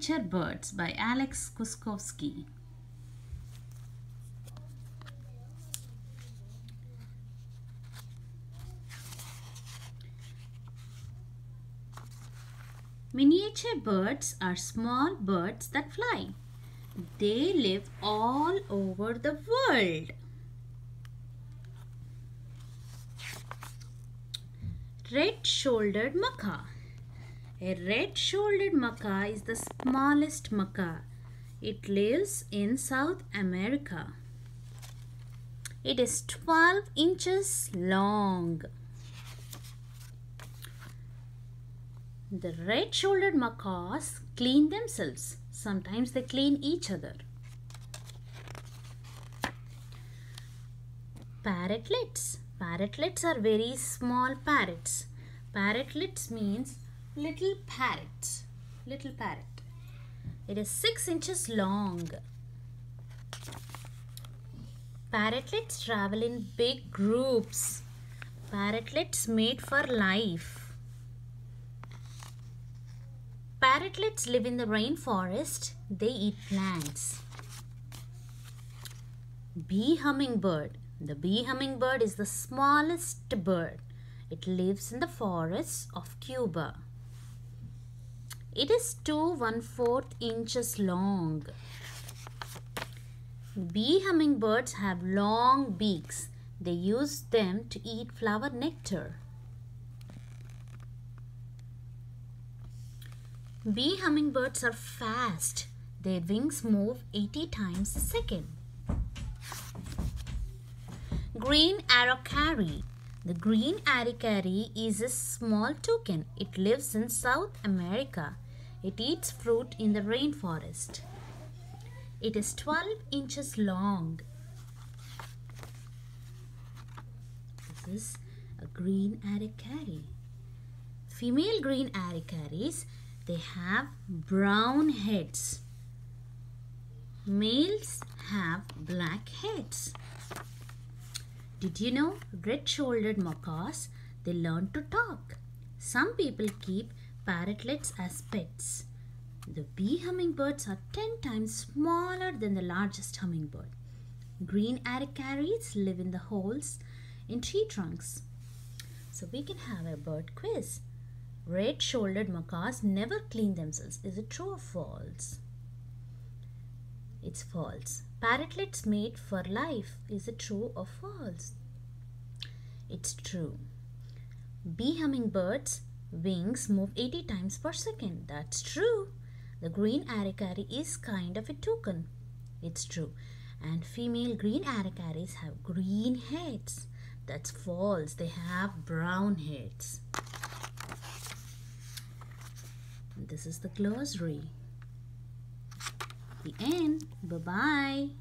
Miniature Birds by Alex Kuskowski. Miniature birds are small birds that fly. They live all over the world. Red-shouldered macaw. A red-shouldered macaw is the smallest macaw. It lives in South America. It is 12 inches long. The red-shouldered macaws clean themselves. Sometimes they clean each other. Parrotlets. Parrotlets are very small parrots. Parrotlets means little parrot. Little parrot. It is 6 inches long. Parrotlets travel in big groups. Parrotlets mate for life. Parrotlets live in the rainforest. They eat plants. Bee hummingbird. The bee hummingbird is the smallest bird. It lives in the forests of Cuba. It is 2¼ inches long. Bee hummingbirds have long beaks. They use them to eat flower nectar. Bee hummingbirds are fast. Their wings move 80 times a second. Green araucary. The green araucary is a small toucan. It lives in South America. It eats fruit in the rainforest. It is 12 inches long. This is a green araucary. Female green araucaries, they have brown heads. Males have black heads. Did you know red-shouldered macaws, they learn to talk. Some people keep parrotlets as pets. The bee hummingbirds are 10 times smaller than the largest hummingbird. Green araucaries live in the holes in tree trunks. So we can have a bird quiz. Red-shouldered macaws never clean themselves. Is it true or false? It's false. Parrotlets mate for life. Is it true or false? It's true. Bee hummingbirds' wings move 80 times per second. That's true. The green araucary is kind of a toucan. It's true. And female green araucaries have green heads. That's false. They have brown heads. This is the glossary. The end. Bye-bye.